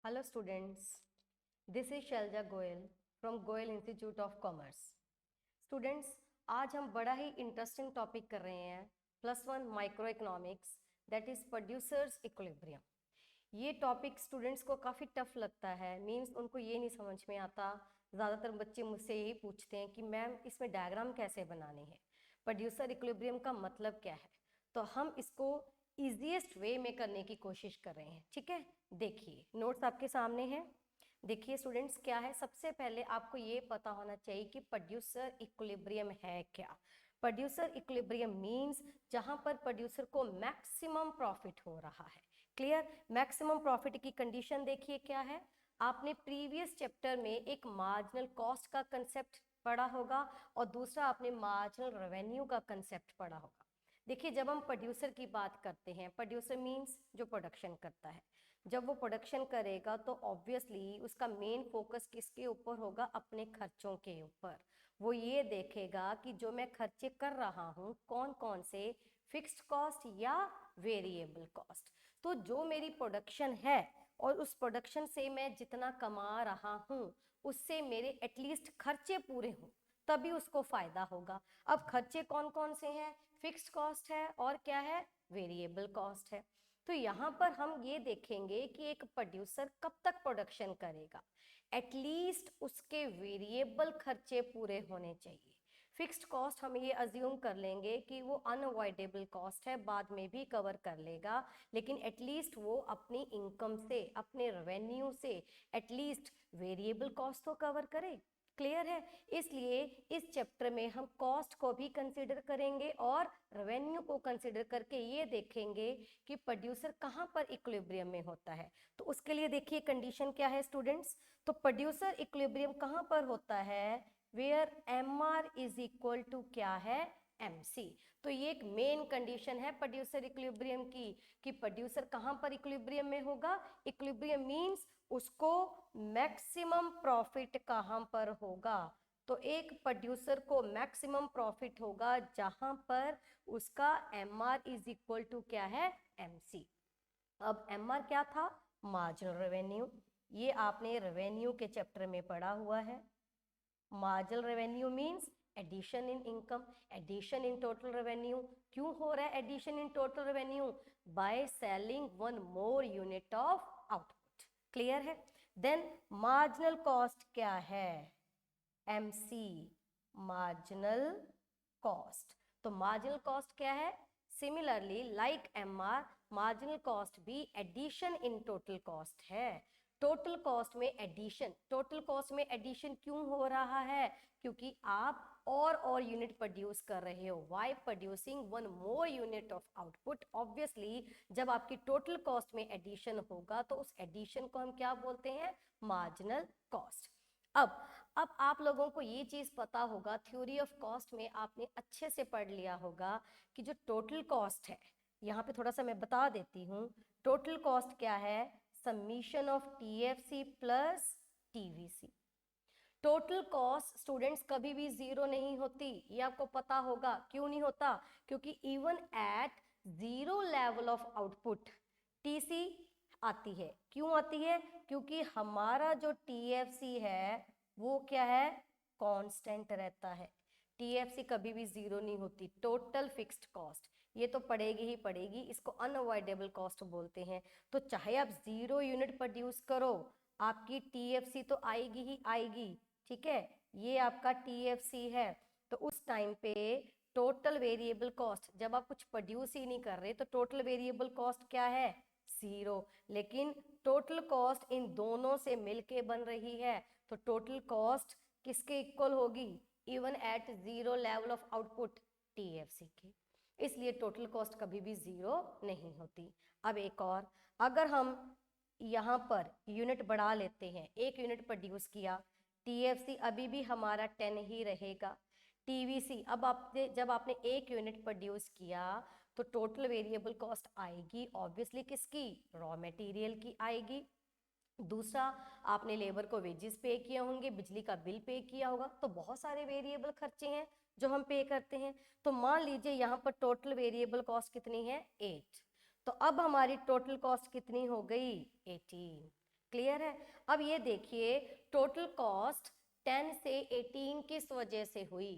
Hello students, this is Shailja Goyal from Goyal institute of commerce. Students, आज हम बड़ा ही इंटरेस्टिंग टॉपिक कर रहे हैं +1 micro economics, that is producers equilibrium. ये टॉपिक स्टूडेंट्स को काफ़ी टफ लगता है, मीन्स उनको ये नहीं समझ में आता। ज़्यादातर बच्चे मुझसे यही पूछते हैं कि मैम इसमें डायग्राम कैसे बनाने हैं, प्रोड्यूसर इक्विलिब्रियम का मतलब क्या है। तो हम इसको ईजीएस्ट वे में करने की कोशिश कर रहे हैं। ठीक है, देखिए नोट्स आपके सामने हैं। देखिए स्टूडेंट्स, क्या है, सबसे पहले आपको ये पता होना चाहिए कि प्रोड्यूसर इक्विलिब्रियम है क्या। प्रोड्यूसर इक्विलिब्रियम मींस जहां पर प्रोड्यूसर को मैक्सिमम प्रॉफिट हो रहा है। क्लियर? मैक्सिमम प्रॉफिट की कंडीशन देखिए क्या है। आपने प्रीवियस चैप्टर में एक मार्जिनल कॉस्ट का कंसेप्ट पढ़ा होगा और दूसरा आपने मार्जिनल रेवेन्यू का कंसेप्ट पढ़ा होगा। देखिए, जब हम प्रोड्यूसर की बात करते हैं, प्रोड्यूसर मींस जो प्रोडक्शन करता है। जब वो प्रोडक्शन करेगा तो ऑब्वियसली उसका मेन फोकस किसके ऊपर होगा? अपने खर्चों के ऊपर। वो ये देखेगा कि जो मैं खर्चे कर रहा हूँ कौन कौन से, फिक्स्ड कॉस्ट या वेरिएबल कॉस्ट। तो जो मेरी प्रोडक्शन है और उस प्रोडक्शन से मैं जितना कमा रहा हूँ उससे मेरे एटलीस्ट खर्चे पूरे हों, तभी उसको फायदा होगा। अब खर्चे कौन कौन से हैं? फिक्स्ड कॉस्ट है और क्या है? वेरिएबल कॉस्ट है। तो यहाँ पर हम ये देखेंगे कि एक प्रोड्यूसर कब तक प्रोडक्शन करेगा, एटलीस्ट उसके वेरिएबल खर्चे पूरे होने चाहिए। फिक्स्ड कॉस्ट हम ये अज्यूम कर लेंगे कि वो अनअवॉइडेबल कॉस्ट है, बाद में भी कवर कर लेगा, लेकिन एटलीस्ट वो अपनी इनकम से, अपने रेवेन्यू से एटलीस्ट वेरिएबल कॉस्ट तो कवर करे। क्लियर है? इसलिए इस चैप्टर में हम कॉस्ट को भी कंसिडर करेंगे और रेवेन्यू को कंसिडर करके ये देखेंगे कि प्रोड्यूसर कहाँ पर इक्विलिब्रियम में होता है। तो उसके लिए देखिए कंडीशन क्या है स्टूडेंट्स। तो प्रोड्यूसर इक्विलिब्रियम कहाँ पर होता है? Where MR is equal to क्या है? MC। तो ये एक मेन कंडीशन है प्रोड्यूसर इक्विलिब्रियम की, कि प्रोड्यूसर कहाँ पर इक्विलिब्रियम में होगा। इक्विलिब्रियम मींस उसको मैक्सिमम प्रॉफिट कहाँ पर होगा। तो एक प्रोड्यूसर को मैक्सिमम प्रॉफिट होगा जहां पर उसका MR इज इक्वल टू क्या है? MC। अब MR क्या था? Marginal revenue. ये आपने रेवेन्यू के चैप्टर में पढ़ा हुआ है। Marginal revenue means addition in income, addition in total revenue. क्यों हो रहा है addition in total revenue? By selling one more unit of output. Clear है? देन मार्जिनल कॉस्ट क्या है? MC, marginal cost. तो मार्जिनल कॉस्ट क्या है? Similarly like MR, marginal cost भी एडिशन इन टोटल कॉस्ट है। टोटल कॉस्ट में addition, total cost में एडिशन क्यों हो रहा है? क्योंकि आप और यूनिट प्रोड्यूस कर रहे हो। Why producing one more unit of output. Obviously जब आपकी टोटल कॉस्ट में एडिशन होगा तो उस एडिशन को हम क्या बोलते हैं? Marginal cost. अब आप लोगों को ये चीज पता होगा, थ्योरी ऑफ कॉस्ट में आपने अच्छे से पढ़ लिया होगा कि जो टोटल कॉस्ट है, यहाँ पे थोड़ा सा मैं बता देती हूँ। टोटल कॉस्ट क्या है? Summation of TFC plus TVC। Total cost students कभी भी जीरो नहीं होती, ये आपको पता होगा। क्यों नहीं होता? क्योंकि even at zero level of output TC आती है। क्यों आती है? क्योंकि हमारा जो TFC है वो क्या है? कांस्टेंट रहता है। TFC कभी भी जीरो नहीं होती। टोटल फिक्स्ड कॉस्ट ये तो पड़ेगी ही पड़ेगी, इसको अनअवॉइडेबल कॉस्ट बोलते हैं। तो चाहे आप 0 यूनिट प्रोड्यूस करो, आपकी TFC तो आएगी ही आएगी। ठीक है, ये आपका TFC है। तो उस टाइम पे टोटल वेरिएबल कॉस्ट, जब आप कुछ प्रोड्यूस ही नहीं कर रहे तो टोटल वेरिएबल कॉस्ट क्या है? 0। लेकिन टोटल कॉस्ट इन दोनों से मिलके बन रही है, तो टोटल कॉस्ट किसके इक्वल होगी? Even at 0 level of output, TFC के। इसलिए टोटल कॉस्ट कभी भी 0 नहीं होती। अब एक और, अगर हम यहाँ पर यूनिट बढ़ा लेते हैं, 1 यूनिट प्रोड्यूस किया, TFC अभी भी हमारा 10 ही रहेगा। TVC, अब आपने जब आपने 1 यूनिट प्रोड्यूस किया तो टोटल वेरिएबल कॉस्ट आएगी ऑब्वियसली किसकी? रॉ मटेरियल की आएगी। दूसरा, आपने लेबर को वेजेस पे किए होंगे, बिजली का बिल पे किया होगा, तो बहुत सारे वेरिएबल खर्चे हैं जो हम पे करते हैं। तो मान लीजिए यहाँ पर टोटल वेरिएबल कॉस्ट कितनी है? 8। तो अब हमारी टोटल कॉस्ट कितनी हो गई? 18। क्लियर है। अब ये देखिए टोटल कॉस्ट 10 से 18 किस वजह से हुई,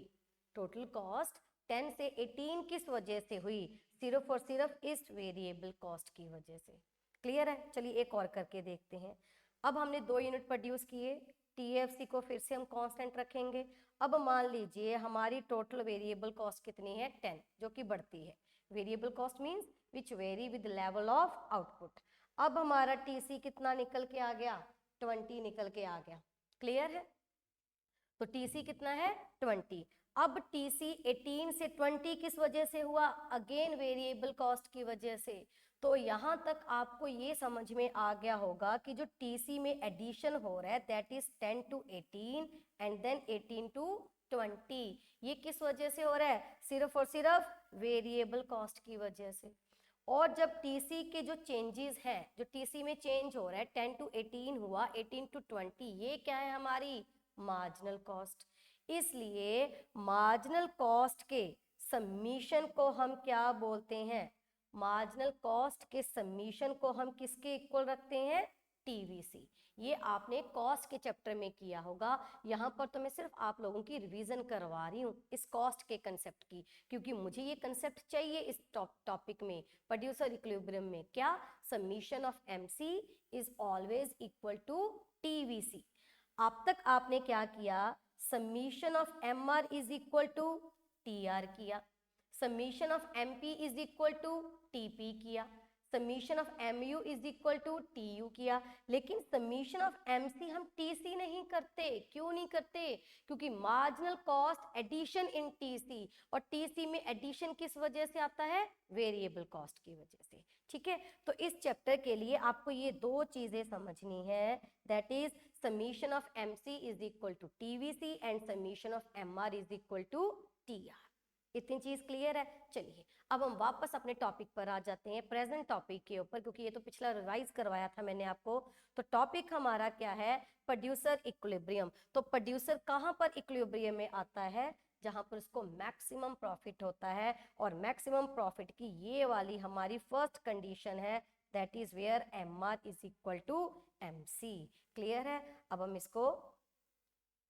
टोटल कॉस्ट 10 से 18 किस वजह से हुई, सिर्फ और सिर्फ इस वेरिएबल कॉस्ट की वजह से। क्लियर है। चलिए एक और करके देखते हैं। अब हमने 2 यूनिट प्रोड्यूस किए, टीएफसी को फिर से हम कांस्टेंट रखेंगे। अब मान लीजिए हमारी टोटल वेरिएबल कॉस्ट कितनी है, 10, जो कि बढ़ती है। Variable cost means which very with level of output. अब हमारा टीसी कितना निकल के आ गया, 20 निकल के आ गया। क्लियर है। तो टीसी कितना है, 20। अब टीसी 18 से 20 किस वजह से हुआ, अगेन वेरिएबल कॉस्ट की वजह से। तो यहां तक आपको ये समझ में आ गया होगा कि जो टीसी में एडिशन हो रहा है that is 10 to 18 and then 18 to 20, ये किस वजह से हो रहा है, सिर्फ और सिर्फ वेरिएबल कॉस्ट की वजह से। और जब टीसी के जो चेंजेस हैं, जो टीसी में चेंज हो रहा है 10 to 18 हुआ, 18 to 20, ये क्या है हमारी मार्जिनल कॉस्ट। इसलिए मार्जिनल कॉस्ट के समीशन को हम क्या बोलते हैं, मार्जिनल कॉस्ट के समीशन को हम किसके इक्वल रखते हैं, टीवीसी। ये आपने कॉस्ट के चैप्टर में किया होगा। यहाँ पर तो मैं सिर्फ आप लोगों की रिवीजन करवा रही हूँ इस कॉस्ट के कंसेप्ट की, क्योंकि मुझे ये कंसेप्ट चाहिए इस टॉपिक में, प्रोड्यूसर इक्विलिब्रियम में। क्या, summation of MC is always equal to TVC. अब तक आपने क्या किया, summation of M R is equal to T R किया, summation of M P is equal to T P किया, summation of M U is equal to T U किया, लेकिन summation of M सी हम टी सी नहीं करते। क्यों नहीं करते, क्योंकि marginal cost addition in T C, और टी सी में एडिशन किस वजह से आता है, वेरिएबल कॉस्ट की वजह से। ठीक है। तो इस चैप्टर के लिए आपको ये 2 चीजें समझनी है, that is summation of M C is equal to TVC and summation of M R is equal to T R. इतनी चीज क्लियर है। चलिए अब हम वापस अपने टॉपिक पर आ जाते हैं, प्रेजेंट टॉपिक के ऊपर, क्योंकि ये तो पिछला रिवाइज करवाया था मैंने आपको। तो टॉपिक हमारा क्या है, प्रोड्यूसर इक्विलिब्रियम। तो प्रोड्यूसर कहां पर इक्विलिब्रियम में आता है, जहां पर उसको मैक्सिमम प्रॉफिट होता है। और मैक्सिमम प्रॉफिट की ये वाली हमारी फर्स्ट कंडीशन है, that is where M R is equal to M C. Clear है। अब हम इसको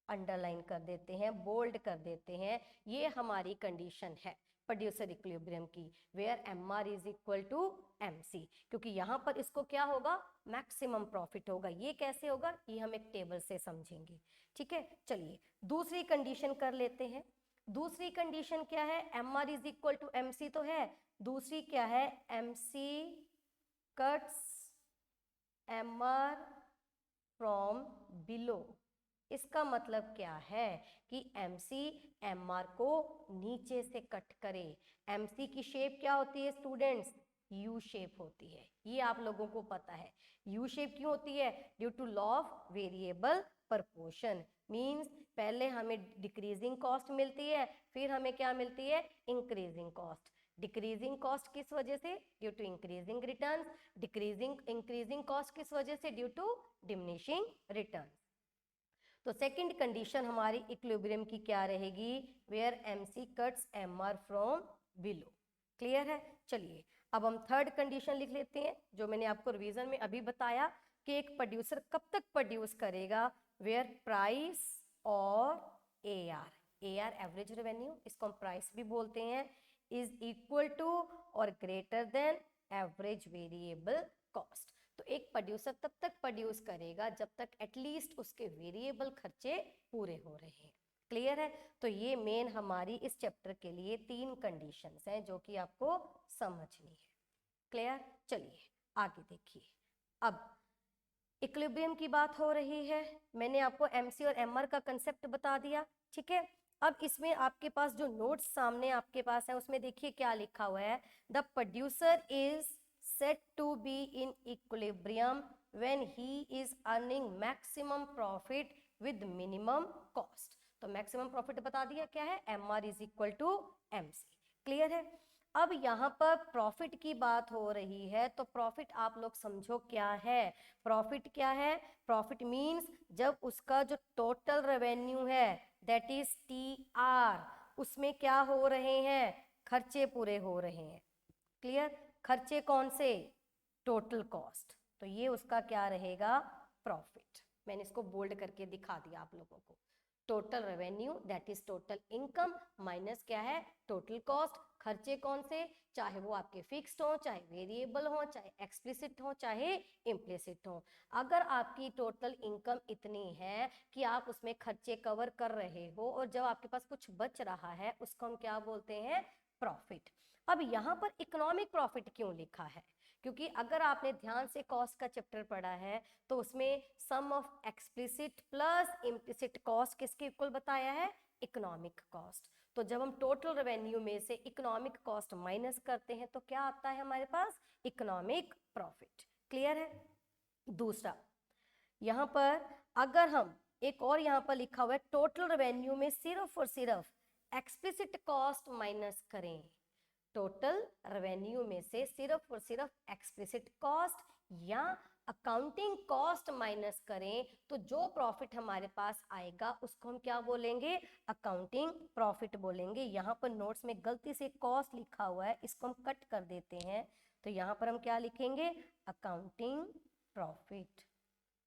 अंडरलाइन कर देते हैं, बोल्ड कर देते हैं। ये हमारी कंडीशन है प्रोड्यूसर इक्विलिब्रियम की, where M R is equal to M C, क्योंकि यहां पर इसको क्या होगा, मैक्सिमम प्रॉफिट होगा। ये कैसे होगा, ये हम एक टेबल से समझेंगे। ठीक है। चलिए दूसरी कंडीशन कर लेते हैं। दूसरी कंडीशन क्या है, M R is equal to M C तो है, दूसरी क्या है, M C cuts M R from below. इसका मतलब क्या है कि MC MR को नीचे से कट करे। MC की शेप क्या होती है स्टूडेंट्स, U शेप होती है। ये आप लोगों को पता है। U शेप क्यों होती है, due to law of variable proportion. Means पहले हमें डिक्रीजिंग कॉस्ट मिलती है, फिर हमें क्या मिलती है, इंक्रीजिंग कॉस्ट। डिक्रीजिंग कॉस्ट किस वजह से, due to increasing returns. Increasing cost किस वजह से, ड्यू टू डिमिनिशिंग रिटर्न्स। तो सेकंड कंडीशन हमारी इक्विलिब्रियम की क्या रहेगी, where MC cuts MR from below. Clear है। चलिए अब हम थर्ड कंडीशन लिख लेते हैं, जो मैंने आपको रिवीजन में अभी बताया कि एक प्रोड्यूसर कब तक प्रोड्यूस करेगा, वेयर प्राइस और AR एवरेज रेवेन्यू, इसको हम प्राइस भी बोलते हैं, इज इक्वल टू और greater then average variable cost. तो एक प्रोड्यूसर तब तक प्रोड्यूस करेगा जब तक एटलीस्ट उसके वेरिएबल खर्चे पूरे हो रहे हैं। क्लियर है। तो ये मेन हमारी इस चैप्टर के लिए 3 कंडीशंस हैं जो कि आपको समझनी है। क्लियर। चलिए आगे देखिए। अब इक्विलिब्रियम की बात हो रही है, मैंने आपको MC और MR का कंसेप्ट बता दिया। ठीक है। अब इसमें आपके पास जो नोट्स सामने आपके पास है उसमें देखिए क्या लिखा हुआ है, the producer is said to be in equilibrium when he is earning maximum profit with minimum cost। तो maximum profit बता दिया क्या है, MR is equal to MC। Clear है। अब यहाँ पर प्रॉफिट की बात हो रही है, तो प्रॉफिट आप लोग समझो क्या है। प्रॉफिट क्या है, प्रॉफिट मीन्स जब उसका जो टोटल रेवेन्यू है दैट इज TR, उसमें क्या हो रहे हैं, खर्चे पूरे हो रहे हैं। क्लियर। खर्चे कौन से, टोटल कॉस्ट। तो ये उसका क्या रहेगा, प्रॉफिट। मैंने इसको बोल्ड करके दिखा दिया आप लोगों को। Total revenue that is total income minus क्या है, टोटल कॉस्ट। खर्चे कौन से, चाहे वो आपके फिक्स्ड हो, चाहे वेरिएबल हो, चाहे एक्सप्लिसिट हो, चाहे इम्प्लिसिट हो। अगर आपकी टोटल इनकम इतनी है कि आप उसमें खर्चे कवर कर रहे हो और जब आपके पास कुछ बच रहा है उसको हम क्या बोलते हैं, प्रॉफिट। अब यहाँ पर इकोनॉमिक प्रॉफिट क्यों लिखा है, क्योंकि अगर आपने ध्यान से कॉस्ट का चैप्टर पढ़ा है तो उसमें sum of explicit plus implicit cost किसके इक्वल बताया है, इकोनॉमिक कॉस्ट। तो जब हम टोटल रेवेन्यू में से इकोनॉमिक कॉस्ट माइनस करते हैं तो क्या आता है हमारे पास, इकोनॉमिक प्रॉफिट। क्लियर है। दूसरा, यहां पर अगर हम एक और यहां पर लिखा हुआ है टोटल रेवेन्यू में सिर्फ और सिर्फ एक्सप्लिसिट कॉस्ट माइनस करें, टोटल रेवेन्यू में से सिर्फ और सिर्फ एक्सप्लिसिट कॉस्ट या अकाउंटिंग कॉस्ट माइनस करें तो जो प्रॉफिट हमारे पास आएगा उसको हम क्या बोलेंगे, अकाउंटिंग प्रॉफिट बोलेंगे। यहाँ पर नोट्स में गलती से कॉस्ट लिखा हुआ है, इसको हम कट कर देते हैं, तो यहाँ पर हम क्या लिखेंगे, अकाउंटिंग प्रॉफिट।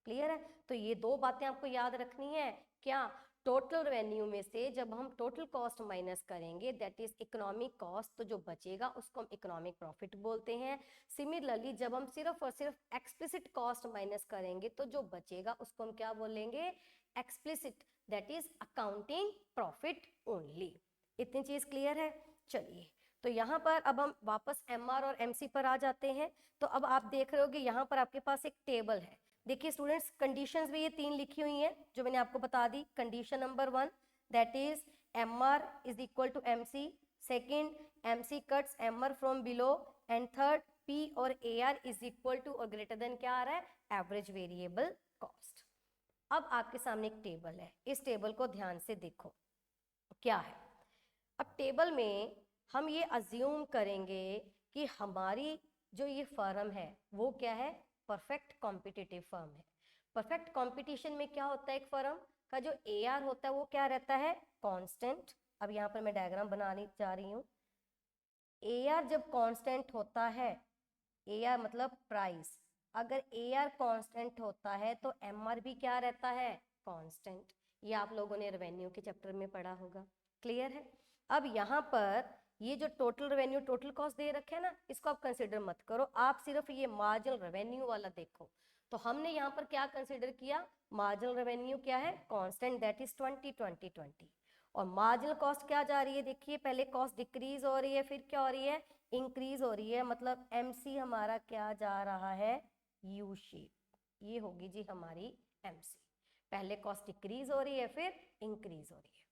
क्लियर है। तो ये दो बातें आपको याद रखनी है, क्या, टोटल रेवेन्यू में से जब हम टोटल कॉस्ट माइनस करेंगे दैट इज इकोनॉमिक कॉस्ट, तो जो बचेगा उसको हम इकोनॉमिक प्रॉफिट बोलते हैं। सिमिलरली जब हम सिर्फ और सिर्फ एक्सप्लिसिट कॉस्ट माइनस करेंगे तो जो बचेगा उसको हम क्या बोलेंगे, explicit, that is accounting profit only. इतनी चीज क्लियर है। चलिए, तो यहाँ पर अब हम वापस एमआर और एमसी पर आ जाते हैं। तो अब आप देख रहे हो कि यहाँ पर आपके पास एक टेबल है। देखिए स्टूडेंट्स, कंडीशंस भी ये तीन लिखी हुई हैं जो मैंने आपको बता दी। Condition number 1 that is MR is equal to MC, second MC cuts MR from below, and third P और एआर इज इक्वल टू और ग्रेटर देन क्या आ रहा है, एवरेज वेरिएबल कॉस्ट। अब आपके सामने एक टेबल है, इस टेबल को ध्यान से देखो क्या है। अब टेबल में हम ये अज्यूम करेंगे कि हमारी जो ये फर्म है वो क्या है, परफेक्ट कॉम्पिटिटिव फर्म है। परफेक्ट कंपटीशन में क्या होता है, एक फर्म का जो एआर होता है वो क्या रहता है, कांस्टेंट। अब यहाँ पर मैं डायग्राम बनाने जा रही हूँ। एआर जब कांस्टेंट होता है, एआर मतलब प्राइस, अगर एआर कांस्टेंट होता है तो एमआर भी क्या रहता है, कांस्टेंट। ये आप लोगों ने रेवेन्यू के चैप्टर में पढ़ा होगा। क्लियर है। अब यहाँ पर ये जो टोटल रेवेन्यू टोटल कॉस्ट दे रखे है ना, इसको आप कंसिडर मत करो, आप सिर्फ ये मार्जिनल रेवेन्यू वाला देखो। तो हमने यहाँ पर क्या कंसिडर किया, मार्जिनल रेवेन्यू क्या है, कांस्टेंट, दैट इज 20 और मार्जिनल कॉस्ट क्या जा रही है, देखिए पहले कॉस्ट डिक्रीज हो रही है फिर क्या हो रही है, इंक्रीज हो रही है। मतलब एमसी हमारा क्या जा रहा है, यू शेप, ये होगी जी हमारी एमसी। पहले कॉस्ट डिक्रीज हो रही है फिर इंक्रीज हो रही है।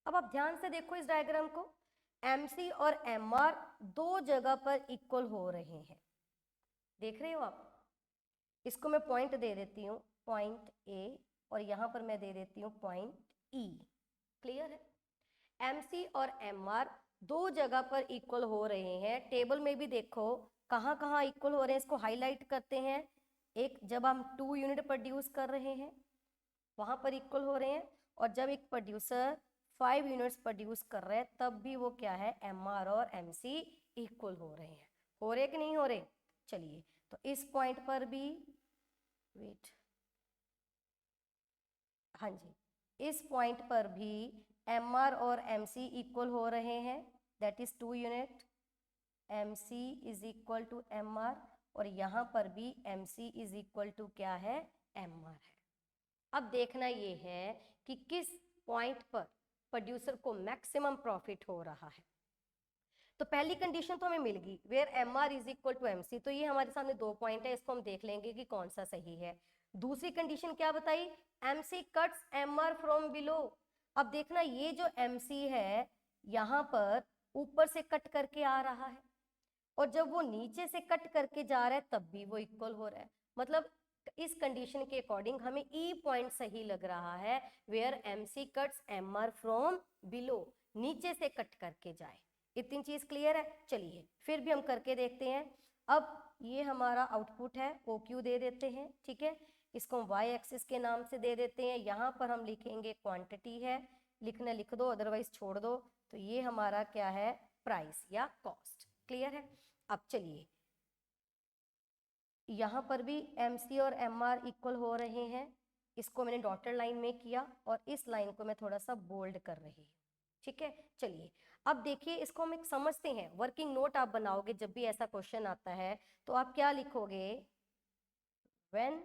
अब आप ध्यान से देखो इस डायग्राम को, एमसी और एमआर दो जगह पर इक्वल हो रहे हैं, देख रहे हो आप। इसको मैं पॉइंट दे देती हूँ, पॉइंट ए, और यहां पर मैं दे देती हूँ पॉइंट ई। क्लियर है। एमसी और एमआर दो जगह पर इक्वल हो रहे हैं। टेबल में भी देखो कहाँ कहाँ इक्वल हो रहे हैं, इसको हाईलाइट करते हैं। एक जब हम 2 यूनिट प्रोड्यूस कर रहे हैं वहां पर इक्वल हो रहे हैं, और जब एक प्रोड्यूसर 5 यूनिट्स प्रोड्यूस कर रहे हैं तब भी वो क्या है, एमआर और एमसी इक्वल हो रहे हैं। हो रहे कि नहीं हो रहे। चलिए, तो इस पॉइंट पर भी वेट, हाँ जी, इस पॉइंट पर भी एमआर और एमसी इक्वल हो रहे हैं, that is 2 unit, MC is equal to MR, और यहाँ पर भी एमसी इज इक्वल टू क्या है, एमआर है। अब देखना ये है कि किस पॉइंट पर प्रोड्यूसर को मैक्सिमम प्रॉफिट हो रहा है। तो पहली कंडीशन तो हमें मिल गई, where M R is equal to M C, तो ये हमारे सामने दो पॉइंट है, इसको हम देख लेंगे कि कौन सा सही है। दूसरी कंडीशन क्या बताई, M C cuts M R from below. अब देखना ये जो एम सी है यहाँ पर ऊपर से कट करके आ रहा है, और जब वो नीचे से कट करके जा रहा है तब भी वो इक्वल हो रहा है। मतलब इस कंडीशन के अकॉर्डिंग हमें ई पॉइंट सही लग रहा है, where M C cuts M R from below, नीचे से कट करके जाए। इतनी चीज क्लियर है। चलिए फिर भी हम करके देखते हैं। अब ये हमारा आउटपुट है, ओ क्यू दे देते हैं, ठीक है। इसको हम वाई एक्सिस के नाम से दे देते हैं। यहाँ पर हम लिखेंगे क्वांटिटी है, लिखना लिख दो अदरवाइज छोड़ दो। तो ये हमारा क्या है, प्राइस या कॉस्ट। क्लियर है। अब चलिए यहाँ पर भी MC और MR इक्वल हो रहे हैं, इसको मैंने डॉटेड लाइन में किया और इस लाइन को मैं थोड़ा सा बोल्ड कर रही हूँ, ठीक है। चलिए अब देखिए इसको हम एक समझते हैं। वर्किंग नोट आप बनाओगे जब भी ऐसा क्वेश्चन आता है तो आप क्या लिखोगे, व्हेन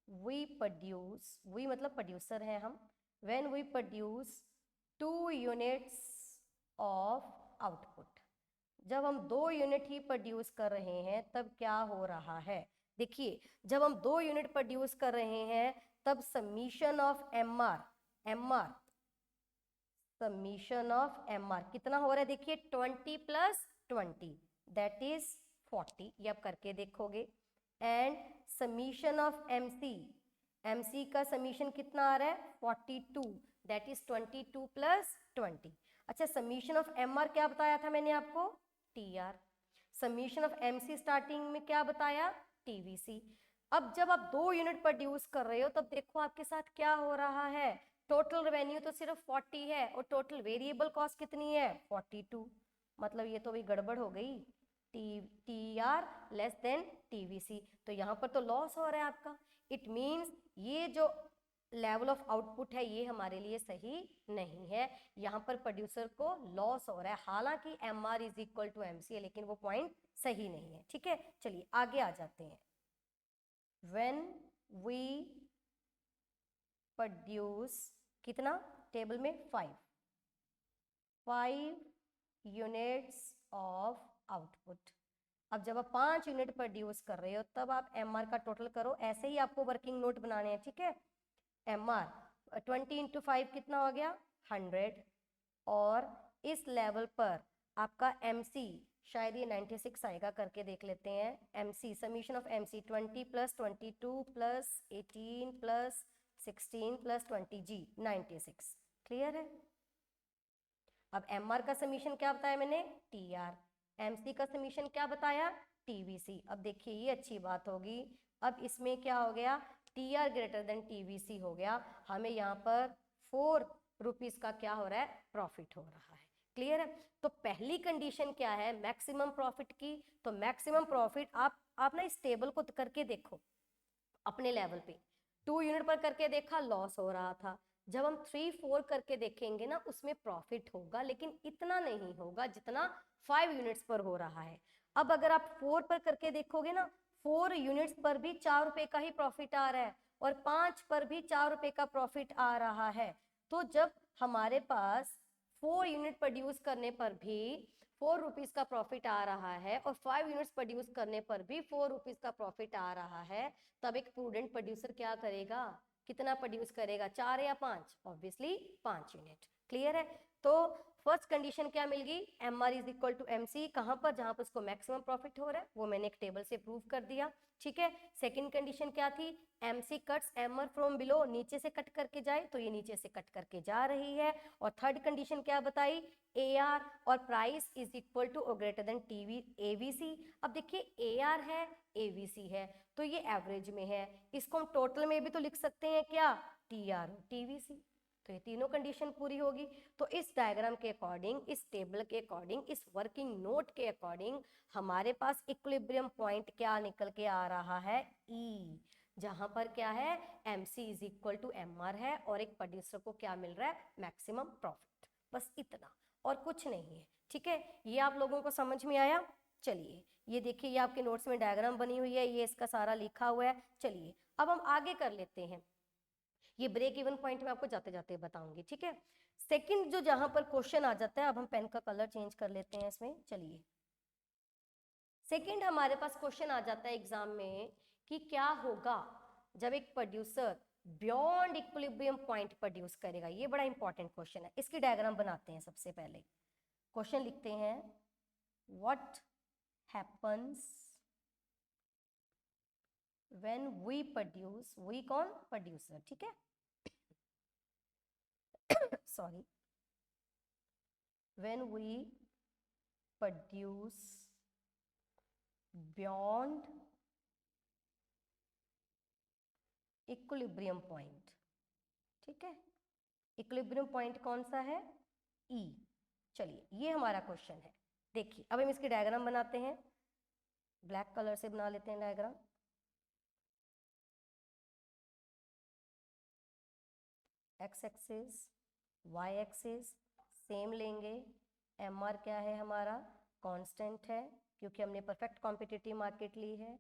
वी प्रोड्यूस, वी मतलब प्रोड्यूसर है हम, when we produce 2 units of output, जब हम 2 यूनिट ही प्रोड्यूस कर रहे हैं तब क्या हो रहा है। देखिए जब हम 2 यूनिट प्रोड्यूस कर रहे हैं तब summation of MR summation of MR कितना हो रहा है, देखिए 20 + 20 दैट इज 40, ये आप करके देखोगे। एंड समीशन ऑफ एमसी का समीशन कितना आ रहा है 42, दैट इज 22 + 20। अच्छा समीशन ऑफ एमआर क्या बताया था मैंने आपको, TR. Summation of MC starting में क्या बताया, टीवीसी। अब जब आप 2 यूनिट प्रोड्यूस कर रहे हो तब देखो आपके साथ क्या हो रहा है, टोटल रेवेन्यू तो सिर्फ 40 है और टोटल वेरिएबल कॉस्ट कितनी है 42, मतलब ये तो भी गड़बड़ हो गई, टीआर लेस देन टीवीसी, तो यहाँ पर तो लॉस हो रहा है आपका। इट मीन्स ये जो लेवल ऑफ आउटपुट है ये हमारे लिए सही नहीं है, यहाँ पर प्रोड्यूसर को लॉस हो रहा है। हालांकि MR is equal to MC है लेकिन वो पॉइंट सही नहीं है, ठीक है। चलिए आगे आ जाते हैं। व्हेन वी प्रोड्यूस कितना, टेबल में 5 यूनिट्स ऑफ आउटपुट। अब जब आप 5 यूनिट प्रोड्यूस कर रहे हो तब आप MR का टोटल करो, ऐसे ही आपको वर्किंग नोट बनाने हैं, ठीक है। MR 20 × 5 कितना हो गया 100, और इस लेवल पर आपका MC शायद ये 96 आएगा, करके देख लेते हैं। MC summation of MC 20 + 22 + 18 + 16 + 20 ji 96, clear है। अब MR का समीशन क्या बताया मैंने, TR। MC का समीशन क्या बताया, TVC। अब देखिए ये अच्छी बात होगी, अब इसमें क्या हो गया, TR ग्रेटर देन TVC हो गया, हमें यहाँ पर 4 रुपीज का क्या हो रहा है, प्रॉफिट हो रहा है, क्लियर है। तो पहली कंडीशन क्या है, मैक्सिमम प्रॉफिट की। तो मैक्सिमम प्रॉफिट आप ना इस टेबल को करके देखो अपने लेवल पे। 2 यूनिट पर करके देखा लॉस हो रहा था, जब हम 3 4 करके देखेंगे ना उसमें प्रॉफिट होगा, लेकिन इतना नहीं होगा जितना 5 यूनिट्स पर हो रहा है। अब अगर आप 4 पर करके देखोगे ना, 4 यूनिट्स पर भी 4 रुपए का ही प्रॉफिट आ रहा है और 5 पर भी 4 रुपए का प्रॉफिट आ रहा है। तो जब हमारे पास 4 यूनिट प्रोड्यूस करने पर भी 4 रुपीज का प्रॉफिट आ रहा है और 5 यूनिट्स प्रोड्यूस करने पर भी 4 रुपीज का प्रॉफिट आ रहा है, तब एक प्रूडेंट प्रोड्यूसर क्या करेगा, कितना प्रोड्यूस करेगा, 4 या 5, ऑब्वियसली 5 यूनिट, क्लियर है। तो फर्स्ट कंडीशन क्या मिल गई, MR is equal to MC, कहां पर, जहां पर उसको मैक्सिमम प्रॉफिट हो रहा है, वो मैंने एक टेबल से प्रूव कर दिया, ठीक है। सेकंड कंडीशन क्या थी, MC cuts MR from below, नीचे से कट करके जाए, तो ये नीचे से कट करके जा रही है। और थर्ड कंडीशन क्या बताई, AR और प्राइस इज इक्वल टू और ग्रेटर देन AVC। अब देखिए AR है AVC है तो ये एवरेज में है, इसको हम टोटल में भी तो लिख सकते हैं क्या, TR TVC, तो ये तीनों कंडीशन पूरी होगी। तो इस डायग्राम के अकॉर्डिंग, इस टेबल के अकॉर्डिंग, इस वर्किंग नोट के अकॉर्डिंग हमारे पास इक्विलिब्रियम पॉइंट क्या निकल के आ रहा है, E, जहां पर क्या है MC is equal to MR है और एक प्रोड्यूसर को क्या मिल रहा है, मैक्सिमम प्रॉफिट, बस इतना और कुछ नहीं है, ठीक है। ये आप लोगों को समझ में आया। चलिए ये देखिए, ये आपके नोट्स में डायग्राम बनी हुई है, ये इसका सारा लिखा हुआ है। चलिए अब हम आगे कर लेते हैं, ये ब्रेक इवन पॉइंट में आपको जाते जाते बताऊंगी, ठीक है। सेकंड जो जहां पर क्वेश्चन आ जाता है, अब हम पेन का कलर चेंज कर लेते हैं इसमें। चलिए सेकंड हमारे पास क्वेश्चन आ जाता है एग्जाम में कि क्या होगा जब एक producer beyond equilibrium point produce करेगा। ये बड़ा इंपॉर्टेंट क्वेश्चन है, इसकी डायग्राम बनाते हैं। सबसे पहले क्वेश्चन लिखते हैं, what happens when we produce, we कौन, प्रोड्यूसर, ठीक है, sorry, when we produce beyond equilibrium point, ठीक है। इक्विलिब्रियम पॉइंट कौन सा है, E। चलिए ये हमारा क्वेश्चन है। देखिए अब हम इसकी डायग्राम बनाते हैं, ब्लैक कलर से बना लेते हैं diagram. X axis, y axis same लेंगे। एम आर क्या है हमारा, कांस्टेंट है क्योंकि हमने परफेक्ट कॉम्पिटिटिव मार्केट ली है।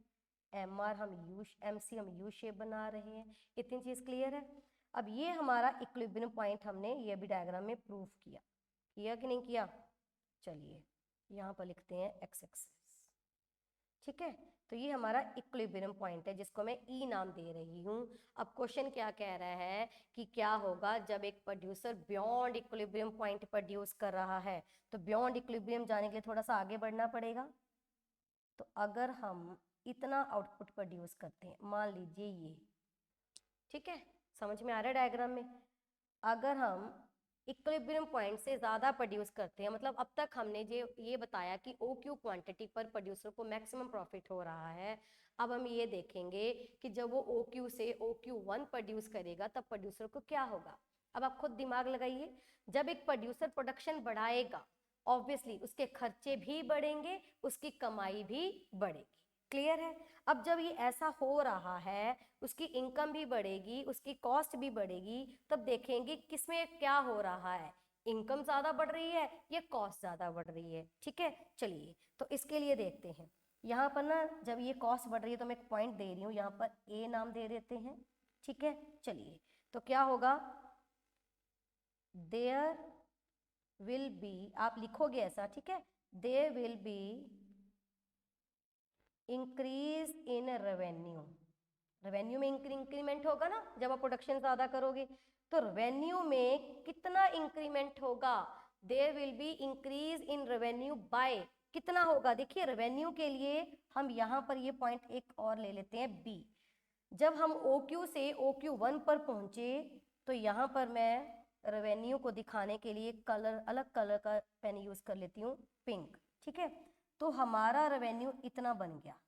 एम आर हम यू, एम सी हम यू शेप बना रहे हैं। इतनी चीज़ क्लियर है। अब ये हमारा इक्विलिब्रियम पॉइंट हमने ये भी डायग्राम में प्रूव किया कि नहीं किया। चलिए यहाँ पर लिखते हैं एक्स एक्सिस, ठीक है। तो ये हमारा इक्विलिब्रियम पॉइंट है जिसको मैं ई नाम दे रही हूँ। अब क्वेश्चन क्या कह रहा है कि क्या होगा जब एक producer beyond equilibrium point produce कर रहा है। तो बियॉन्ड इक्विलिब्रियम जाने के लिए थोड़ा सा आगे बढ़ना पड़ेगा। तो अगर हम इतना आउटपुट प्रोड्यूस करते हैं, मान लीजिए ये, ठीक है, समझ में आ रहा है डायग्राम में। अगर हम इक्विलिब्रियम पॉइंट से ज़्यादा प्रोड्यूस करते हैं, मतलब अब तक हमने ये बताया कि ओ क्यू क्वान्टिटी पर प्रोड्यूसर को मैक्सिमम प्रॉफिट हो रहा है। अब हम ये देखेंगे कि जब वो ओ क्यू से ओ क्यू 1 प्रोड्यूस करेगा तब प्रोड्यूसर को क्या होगा। अब आप खुद दिमाग लगाइए, जब एक प्रोड्यूसर प्रोडक्शन बढ़ाएगा ऑब्वियसली उसके खर्चे भी बढ़ेंगे, उसकी कमाई भी बढ़ेगी। क्लियर है। अब जब ये ऐसा हो रहा है, उसकी इनकम भी बढ़ेगी, उसकी कॉस्ट भी बढ़ेगी, तब देखेंगे किसमें क्या हो रहा है, इनकम ज्यादा बढ़ रही है या कॉस्ट ज्यादा बढ़ रही है। ठीक है, चलिए तो इसके लिए देखते हैं। यहाँ पर ना जब ये कॉस्ट बढ़ रही है तो मैं एक पॉइंट दे रही हूँ, यहाँ पर ए नाम दे देते हैं। ठीक है, चलिए तो क्या होगा, देयर विल बी, आप लिखोगे ऐसा, ठीक है, there will be increase in revenue. Revenue में इंक्रीमेंट होगा ना जब आप प्रोडक्शन ज्यादा करोगे। तो रेवेन्यू में कितना इंक्रीमेंट होगा, there will be increase in revenue by, कितना होगा। देखिए रेवेन्यू के लिए हम यहाँ पर ये पॉइंट एक और ले लेते हैं बी। जब हम OQ से OQ1 पर पहुंचे तो यहाँ पर मैं रेवेन्यू को दिखाने के लिए कलर, अलग कलर का पेन यूज कर लेती हूँ, पिंक। ठीक है, तो हमारा रेवेन्यू इतना बन गया,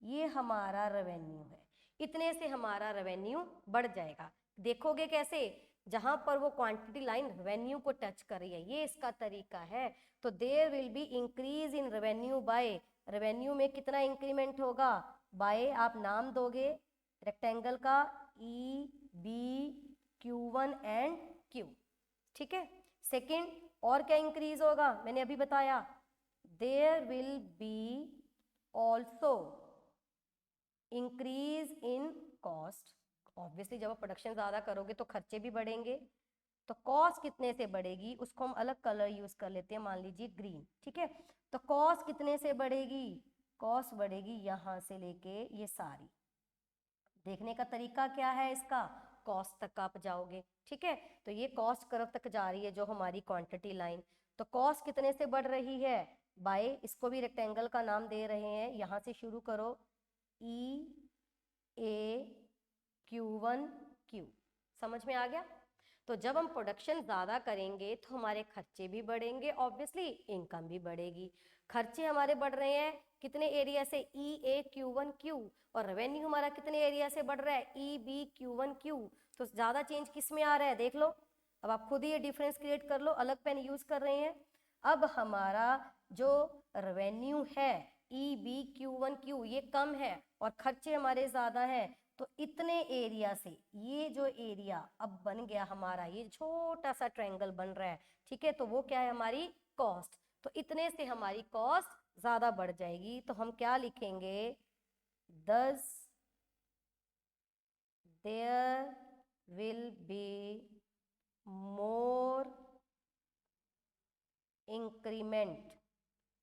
ये हमारा रेवेन्यू है। इतने से हमारा रेवेन्यू बढ़ जाएगा। देखोगे कैसे, जहां पर वो क्वांटिटी लाइन रेवेन्यू को टच कर रही है, ये इसका तरीका है। तो there will be increase in revenue by, revenue में कितना इंक्रीमेंट होगा, बाय आप नाम दोगे रेक्टेंगल का EBQ1 एंड Q। ठीक है, सेकंड और क्या इंक्रीज होगा, मैंने अभी बताया, there will be also increase in cost. Obviously जब आप प्रोडक्शन ज़्यादा करोगे तो खर्चे भी बढ़ेंगे। तो कॉस्ट कितने से बढ़ेगी, उसको हम अलग कलर यूज कर लेते हैं, मान लीजिए ग्रीन। ठीक है, तो कॉस्ट कितने से बढ़ेगी, कॉस्ट बढ़ेगी यहाँ से लेके ये सारी। देखने का तरीका क्या है इसका, कॉस्ट तक आप जाओगे। ठीक है, तो ये कॉस्ट कर्व तक जा रही है जो हमारी क्वांटिटी लाइन। तो कॉस्ट कितने से बढ़ रही है, बाय, इसको भी रेक्टेंगल का नाम दे रहे हैं, यहाँ से शुरू करो EAQ1Q। समझ में आ गया। तो जब हम प्रोडक्शन ज़्यादा करेंगे तो हमारे खर्चे भी बढ़ेंगे, ऑब्वियसली इनकम भी बढ़ेगी। खर्चे हमारे बढ़ रहे हैं कितने एरिया से, EAQ1Q, और रेवेन्यू हमारा कितने एरिया से बढ़ रहा है, EBQ1Q। तो ज़्यादा चेंज किस में आ रहा है, देख लो। अब आप खुद ही ये डिफरेंस क्रिएट कर लो, अलग पेन यूज कर रहे हैं। अब हमारा जो रेवेन्यू है EBQ1Q ये कम है और खर्चे हमारे ज़्यादा हैं, तो इतने एरिया से ये जो एरिया अब बन गया हमारा, ये छोटा सा ट्रायंगल बन रहा है। ठीक है, तो वो क्या है, हमारी कॉस्ट। तो इतने से हमारी कॉस्ट ज़्यादा बढ़ जाएगी। तो हम क्या लिखेंगे, thus there will be more increment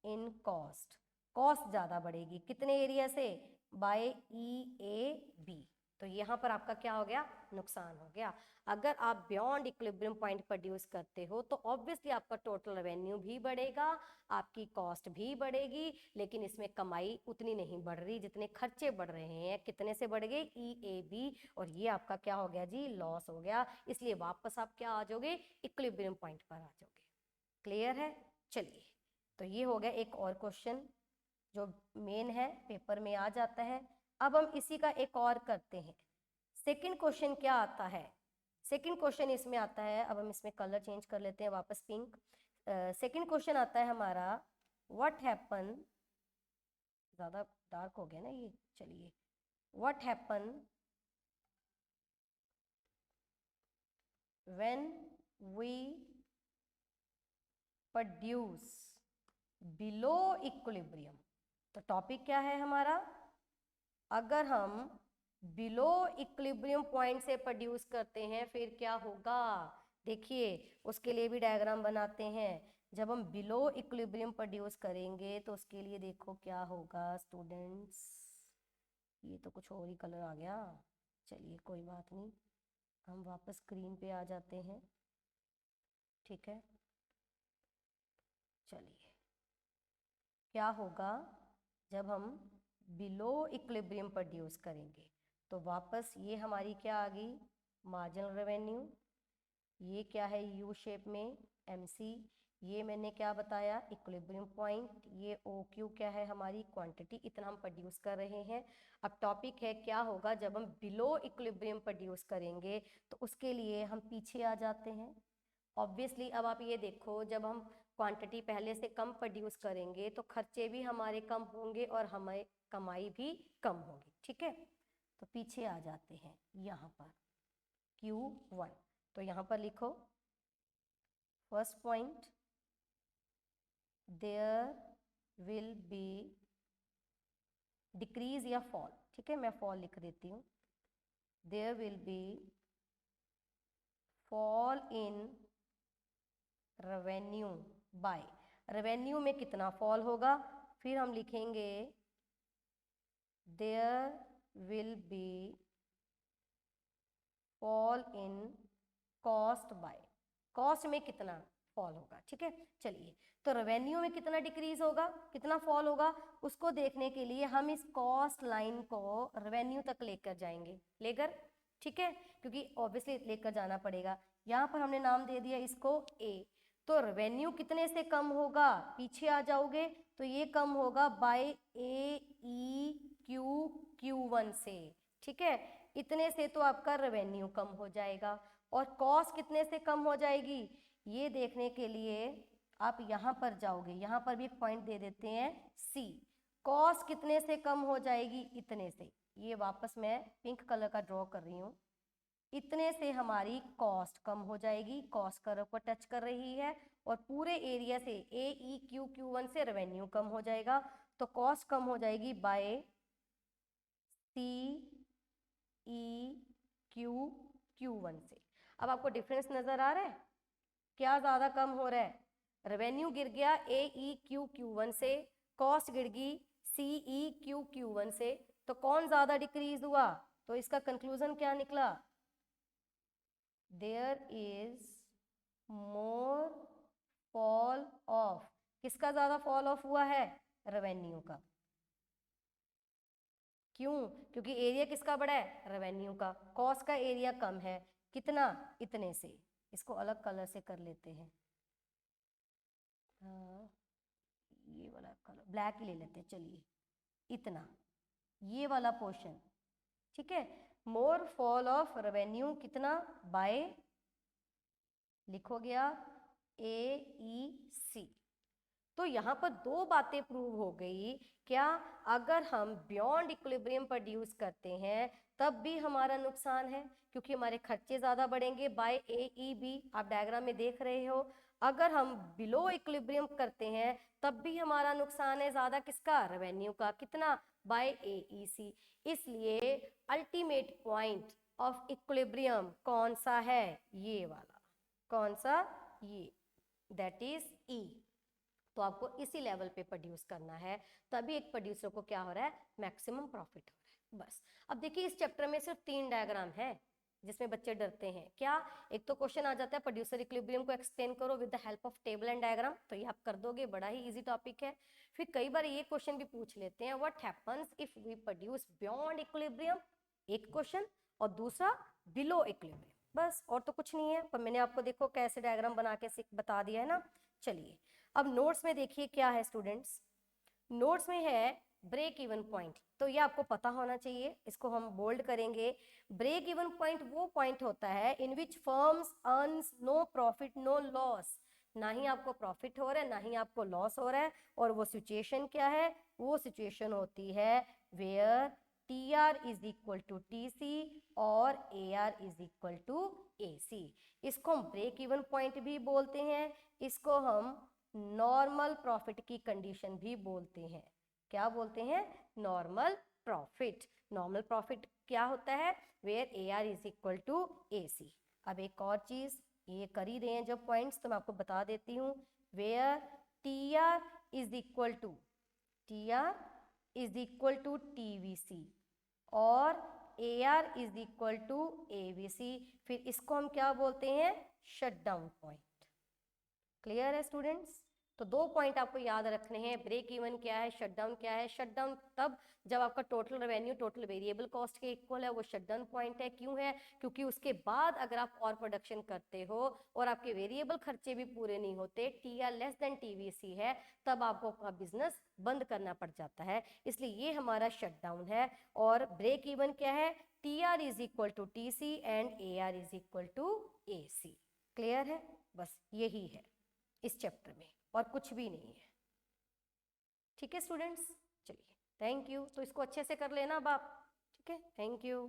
in cost। Cost ज़्यादा बढ़ेगी कितने एरिया से, बाय EAB। तो यहाँ पर आपका क्या हो गया, नुकसान हो गया। अगर आप बियॉन्ड इक्विलिब्रियम पॉइंट प्रोड्यूस करते हो तो ऑब्वियसली आपका टोटल रेवेन्यू भी बढ़ेगा, आपकी कॉस्ट भी बढ़ेगी, लेकिन इसमें कमाई उतनी नहीं बढ़ रही जितने खर्चे बढ़ रहे हैं। कितने से बढ़ गए, EAB, और ये आपका क्या हो गया जी, लॉस हो गया। इसलिए वापस आप क्या आ जाओगे, इक्विलिब्रियम पॉइंट पर आ जाओगे। क्लियर है। चलिए तो ये हो गया एक और क्वेश्चन जो मेन है, पेपर में आ जाता है। अब हम इसी का एक और करते हैं। सेकंड क्वेश्चन क्या आता है, सेकंड क्वेश्चन इसमें आता है, अब हम इसमें कलर चेंज कर लेते हैं वापस पिंक। सेकंड क्वेश्चन आता है हमारा, व्हाट हैपन, ज़्यादा डार्क हो गया ना ये, चलिए, what happen when we produce below equilibrium, तो टॉपिक क्या है हमारा, अगर हम बिलो इक्विलिब्रियम पॉइंट से प्रोड्यूस करते हैं फिर क्या होगा। देखिए उसके लिए भी डायग्राम बनाते हैं। जब हम बिलो इक्विलिब्रियम प्रोड्यूस करेंगे तो उसके लिए देखो क्या होगा स्टूडेंट्स। ये तो कुछ और ही कलर आ गया, चलिए कोई बात नहीं, हम वापस स्क्रीन पे आ जाते हैं। ठीक है, चलिए क्या होगा जब हम बिलो इक्विलिब्रियम प्रोड्यूस करेंगे, तो वापस ये हमारी क्या आ गई, मार्जिनल रेवेन्यू। ये क्या है यू शेप में एमसी, ये मैंने क्या बताया इक्विलिब्रियम पॉइंट, ये ओ क्यू क्या है हमारी क्वांटिटी, इतना हम प्रोड्यूस कर रहे हैं। अब टॉपिक है क्या होगा जब हम बिलो इक्विलिब्रियम प्रोड्यूस करेंगे, तो उसके लिए हम पीछे आ जाते हैं। ऑब्वियसली अब आप ये देखो, जब हम क्वांटिटी पहले से कम प्रोड्यूस करेंगे तो खर्चे भी हमारे कम होंगे और हमारी कमाई भी कम होगी। ठीक है, तो पीछे आ जाते हैं यहाँ पर Q1, तो यहाँ पर लिखो first point, there will be decrease या फॉल। ठीक है, मैं फॉल लिख देती हूँ, there will be fall in revenue by, revenue में कितना फॉल होगा, फिर हम लिखेंगे there will be fall in cost by, cost में कितना फॉल होगा। ठीक है, चलिए तो रेवेन्यू में कितना डिक्रीज होगा, कितना फॉल होगा, उसको देखने के लिए हम इस कॉस्ट लाइन को रेवेन्यू तक लेकर जाएंगे, लेकर। ठीक है, क्योंकि ऑब्वियसली लेकर जाना पड़ेगा। यहाँ पर हमने नाम दे दिया इसको ए, तो रेवेन्यू कितने से कम होगा, पीछे आ जाओगे तो ये कम होगा बाय ए ई क्यू Q1 से। ठीक है, इतने से तो आपका रेवेन्यू कम हो जाएगा, और कॉस्ट कितने से कम हो जाएगी, ये देखने के लिए आप यहाँ पर जाओगे, यहाँ पर भी एक पॉइंट दे देते हैं सी, कॉस्ट कितने से कम हो जाएगी, इतने से। ये वापस मैं पिंक कलर का ड्रॉ कर रही हूँ, इतने से हमारी कॉस्ट कम हो जाएगी, कॉस्ट कर्व को टच कर रही है, और पूरे एरिया से ए ई क्यू Q1 से रेवेन्यू कम हो जाएगा, तो कॉस्ट कम हो जाएगी बाय सी ई क्यू Q1 से। अब आपको डिफरेंस नजर आ रहा है, क्या ज्यादा कम हो रहा है, रेवेन्यू गिर गया ए ई क्यू Q1 से, कॉस्ट गिर गई सी ई क्यू Q1 से, तो कौन ज्यादा डिक्रीज हुआ, तो इसका कंक्लूजन क्या निकला, there is more fall of, किसका ज्यादा फॉल ऑफ हुआ है, रेवेन्यू का। क्यों, क्योंकि एरिया किसका बड़ा है, रेवेन्यू का, कॉस्ट का एरिया कम है, कितना, इतने से। इसको अलग कलर से कर लेते हैं, ये वाला कलर ब्लैक ही ले लेते हैं, चलिए इतना, ये वाला पोर्शन। ठीक है, मोर फॉल ऑफ रेवेन्यू कितना, बाय, लिखो गया ए ई सी। तो यहाँ पर दो बातें प्रूव हो गई, क्या, अगर हम बियॉन्ड इक्विलिब्रियम प्रोड्यूस करते हैं तब भी हमारा नुकसान है, क्योंकि हमारे खर्चे ज्यादा बढ़ेंगे बाय ए ई बी, आप डायग्राम में देख रहे हो। अगर हम बिलो इक्विलिब्रियम करते हैं तब भी हमारा नुकसान है ज्यादा, किसका, रेवेन्यू का, कितना, बाय ए ई सी। इसलिए अल्टीमेट पॉइंट ऑफ इक्विलिब्रियम कौन सा है, ये वाला, कौन सा, ये, दैट इज ई। तो आपको इसी लेवल पे प्रोड्यूस करना है, तभी एक प्रोड्यूसर को क्या हो रहा है, मैक्सिमम प्रॉफिट हो रहा है। बस अब देखिए इस चैप्टर में सिर्फ 3 डायग्राम है जिसमें बच्चे डरते हैं। क्या, एक तो क्वेश्चन आ जाता है प्रोड्यूसर इक्विलिब्रियम को एक्सप्लेन करो with the help of table and diagram, तो ये आप कर दोगे, बड़ा ही इजी टॉपिक है। फिर कई बार ये क्वेश्चन भी पूछ लेते हैं, what happens if we produce beyond equilibrium, एक क्वेश्चन, और दूसरा बिलो इक्विलिब्रियम, बस और तो कुछ नहीं है। पर मैंने आपको देखो कैसे डायग्राम बना के बता दिया है ना। चलिए अब नोट्स में देखिए क्या है स्टूडेंट्स, नोट्स में है ब्रेक इवन पॉइंट, तो ये आपको पता होना चाहिए, इसको हम बोल्ड करेंगे। ब्रेक इवन पॉइंट वो पॉइंट होता है in which firms earns no profit no loss, ना ही आपको प्रॉफिट हो रहा है ना ही आपको लॉस हो रहा है, और वो सिचुएशन क्या है, वो सिचुएशन होती है where T R is equal to T C और A R is equal to A C. इसको हम ब्रेक इवन पॉइंट भी बोलते हैं, इसको हम नॉर्मल प्रॉफिट की कंडीशन भी बोलते हैं। क्या बोलते हैं? Normal profit. नॉर्मल प्रॉफिट क्या होता है? Where A R is equal to A C. अब एक और चीज, ये कर ही रहे हैं जब पॉइंट्स, तो मैं आपको बता देती हूँ। Where T R is equal to TVC और A R is equal to AVC, फिर इसको हम क्या बोलते हैं? Shut down point. क्लियर है स्टूडेंट्स? तो 2 पॉइंट आपको याद रखने हैं, ब्रेक इवन क्या है, शट डाउन क्या है। शट डाउन तब जब आपका total revenue total variable cost के इक्वल है, वो शट डाउन पॉइंट है। क्यों है? क्योंकि उसके बाद अगर आप और प्रोडक्शन करते हो और आपके वेरिएबल खर्चे भी पूरे नहीं होते, T R less than TVC है, तब आपको आपका बिजनेस बंद करना पड़ जाता है। इसलिए ये हमारा शट डाउन है। और ब्रेक इवन क्या है? T R is equal to T C and A R is equal to A C. Clear है? बस यही है इस चैप्टर में, और कुछ भी नहीं है। ठीक है स्टूडेंट्स, चलिए थैंक यू। तो इसको अच्छे से कर लेना अब आप। ठीक है, थैंक यू।